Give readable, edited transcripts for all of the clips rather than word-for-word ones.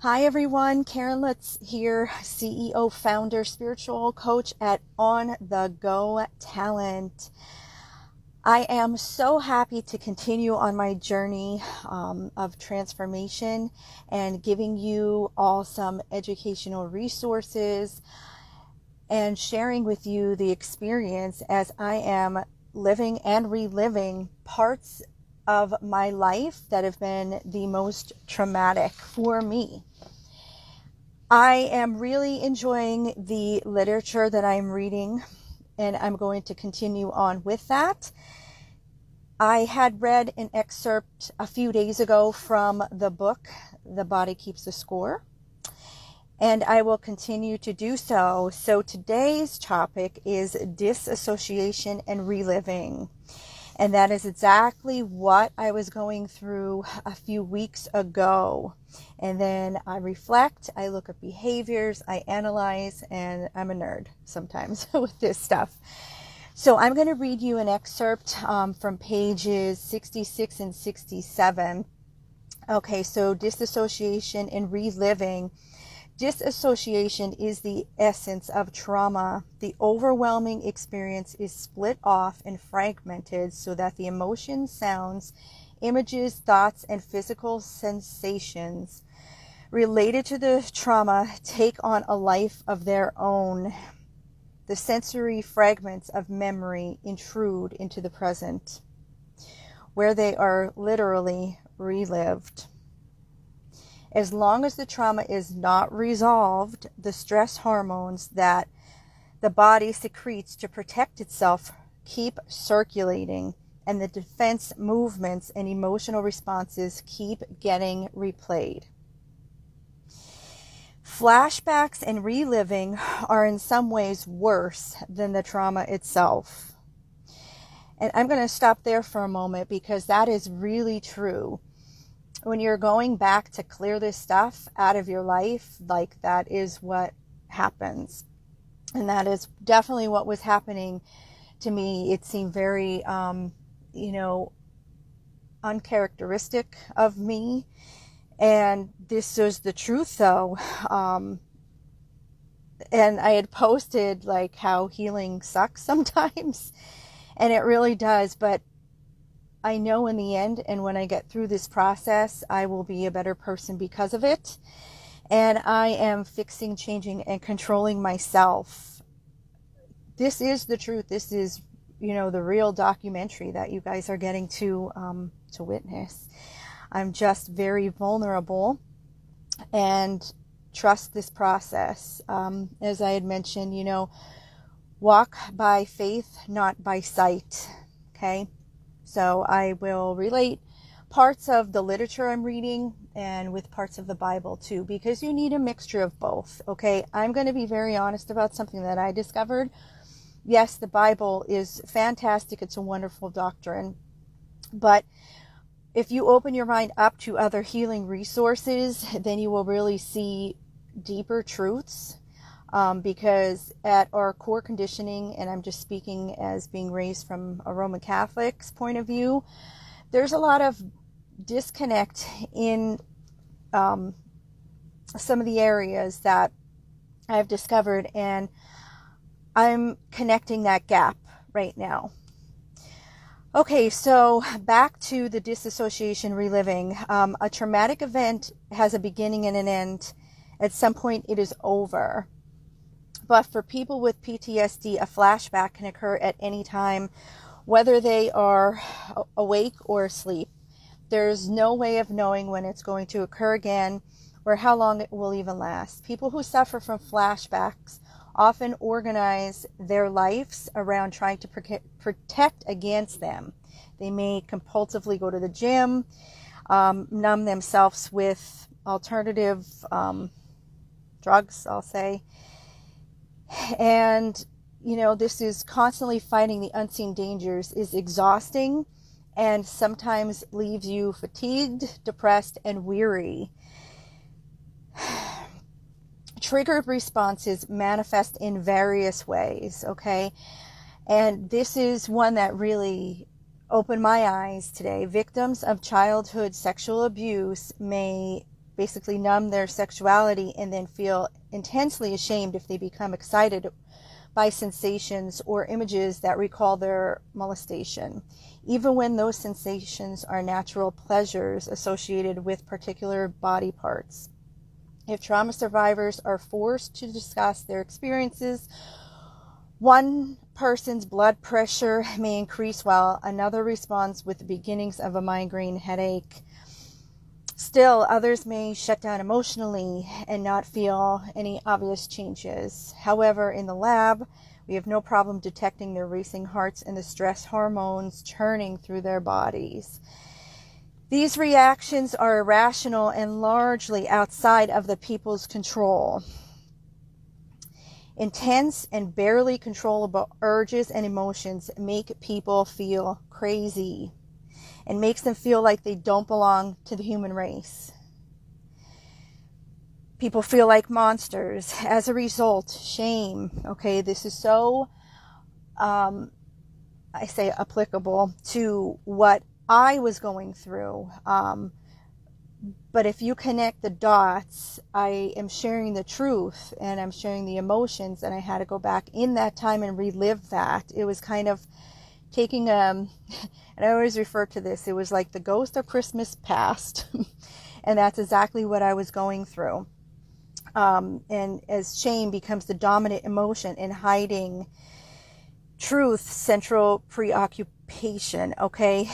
Hi everyone, Caryn Lutz here, CEO, founder, spiritual coach at On The Go Talent. I am so happy to continue on my journey of transformation and giving you all some educational resources and sharing with you the experience as I am living and reliving parts of my life that have been the most traumatic for me. I am really enjoying the literature that I'm reading, and I'm going to continue on with that. I had read an excerpt a few days ago from the book, The Body Keeps the Score, and I will continue to do so. So today's topic is disassociation and reliving. And that is exactly what I was going through a few weeks ago. And then I reflect, I look at behaviors, I analyze, and I'm a nerd sometimes with this stuff. So I'm going to read you an excerpt from pages 66 and 67. Okay, so disassociation and reliving. Disassociation is the essence of trauma. The overwhelming experience is split off and fragmented so that the emotions, sounds, images, thoughts, and physical sensations related to the trauma take on a life of their own. The sensory fragments of memory intrude into the present, where they are literally relived. As long as the trauma is not resolved, the stress hormones that the body secretes to protect itself keep circulating, and the defense movements and emotional responses keep getting replayed. Flashbacks and reliving are in some ways worse than the trauma itself. And I'm going to stop there for a moment because that is really true. When you're going back to clear this stuff out of your life, like that is what happens. And that is definitely what was happening to me. It seemed very, uncharacteristic of me. And this was the truth though. And I had posted like how healing sucks sometimes. And it really does. But I know in the end, and when I get through this process, I will be a better person because of it. And I am fixing, changing, and controlling myself. This is the truth. This is, the real documentary that you guys are getting to witness. I'm just very vulnerable and trust this process. As I had mentioned, walk by faith, not by sight. Okay. So I will relate parts of the literature I'm reading and with parts of the Bible too, because you need a mixture of both. Okay, I'm going to be very honest about something that I discovered. Yes, the Bible is fantastic. It's a wonderful doctrine. But if you open your mind up to other healing resources, then you will really see deeper truths. Because at our core conditioning, and I'm just speaking as being raised from a Roman Catholic's point of view, there's a lot of disconnect in some of the areas that I've discovered, and I'm connecting that gap right now. Okay, so back to the disassociation reliving. A traumatic event has a beginning and an end. At some point, it is over. But for people with PTSD, a flashback can occur at any time, whether they are awake or asleep. There's no way of knowing when it's going to occur again or how long it will even last. People who suffer from flashbacks often organize their lives around trying to protect against them. They may compulsively go to the gym, numb themselves with alternative drugs, I'll say. And, this is constantly fighting the unseen dangers is exhausting and sometimes leaves you fatigued, depressed, and weary. Triggered responses manifest in various ways, okay? And this is one that really opened my eyes today. Victims of childhood sexual abuse may basically numb their sexuality and then feel intensely ashamed if they become excited by sensations or images that recall their molestation, even when those sensations are natural pleasures associated with particular body parts. If trauma survivors are forced to discuss their experiences, one person's blood pressure may increase while another responds with the beginnings of a migraine headache. Still, others may shut down emotionally and not feel any obvious changes. However, in the lab, we have no problem detecting their racing hearts and the stress hormones churning through their bodies. These reactions are irrational and largely outside of the people's control. Intense and barely controllable urges and emotions make people feel crazy and makes them feel like they don't belong to the human race. People feel like monsters. As a result, shame. Okay, this is so, I say, applicable to what I was going through. But if you connect the dots, I am sharing the truth and I'm sharing the emotions, and I had to go back in that time and relive that. It was kind of taking and I always refer to this, it was like the ghost of Christmas past. And that's exactly what I was going through. And as shame becomes the dominant emotion and hiding truth, central preoccupation, okay,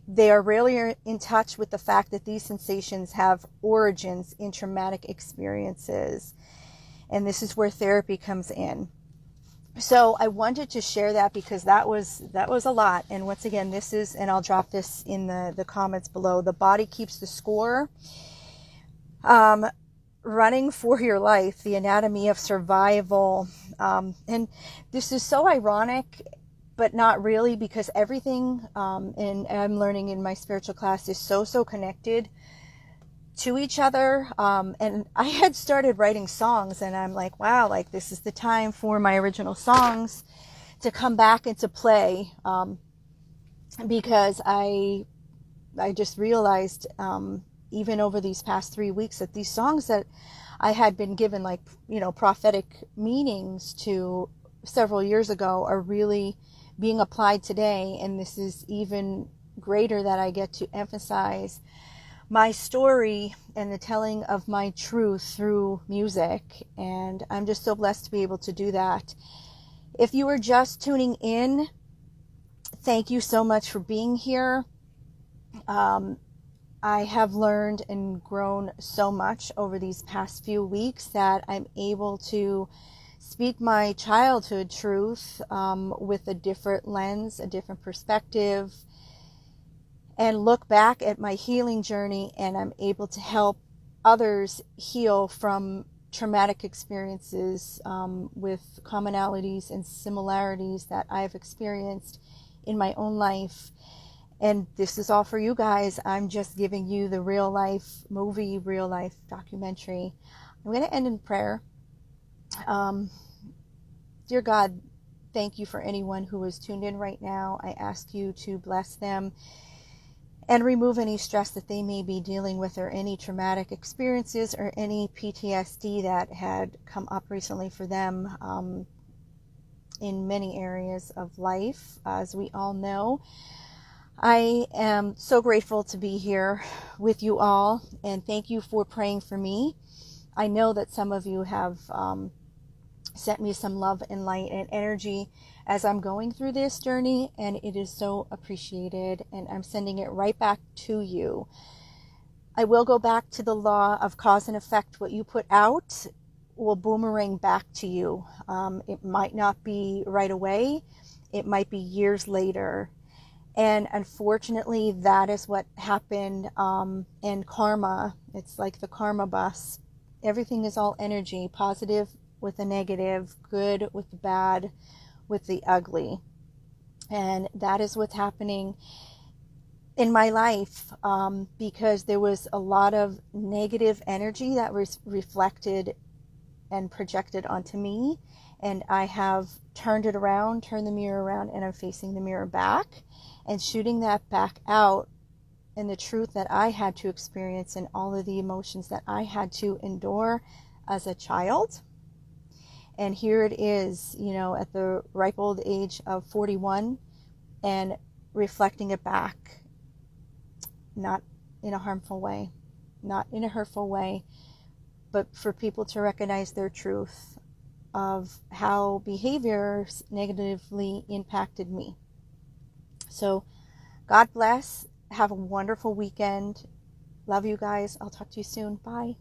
they are rarely in touch with the fact that these sensations have origins in traumatic experiences. And this is where therapy comes in. So I wanted to share that because that was a lot. And once again, this is, and I'll drop this in the comments below, the body keeps the score. Running for your life, the anatomy of survival. And this is so ironic, but not really, because everything, and I'm learning in my spiritual class, is so connected to each other. And I had started writing songs, and I'm like, wow, like this is the time for my original songs to come back into play, because I just realized, even over these past 3 weeks, that these songs that I had been given, like, prophetic meanings to several years ago are really being applied today. And this is even greater that I get to emphasize my story and the telling of my truth through music. And I'm just so blessed to be able to do that. If you are just tuning in, thank you so much for being here. I have learned and grown so much over these past few weeks that I'm able to speak my childhood truth with a different lens, a different perspective, and look back at my healing journey, and I'm able to help others heal from traumatic experiences with commonalities and similarities that I've experienced in my own life. And this is all for you guys. I'm just giving you the real life movie, real life documentary. I'm going to end in prayer. Dear God, thank you for anyone who is tuned in right now. I ask you to bless them and remove any stress that they may be dealing with, or any traumatic experiences, or any PTSD that had come up recently for them in many areas of life. As we all know, I am so grateful to be here with you all, and thank you for praying for me. I know that some of you have sent me some love and light and energy as I'm going through this journey, and it is so appreciated, and I'm sending it right back to you. I will go back to the law of cause and effect. What you put out will boomerang back to you. It might not be right away. It might be years later. And unfortunately, that is what happened. And karma, it's like the karma bus. Everything is all energy, positive with the negative, good with the bad, with the ugly. And that is what's happening in my life, because there was a lot of negative energy that was reflected and projected onto me. And I have turned it around, turned the mirror around, and I'm facing the mirror back and shooting that back out and the truth that I had to experience and all of the emotions that I had to endure as a child. And here it is, at the ripe old age of 41, and reflecting it back, not in a harmful way, not in a hurtful way, but for people to recognize their truth of how behaviors negatively impacted me. So God bless. Have a wonderful weekend. Love you guys. I'll talk to you soon. Bye.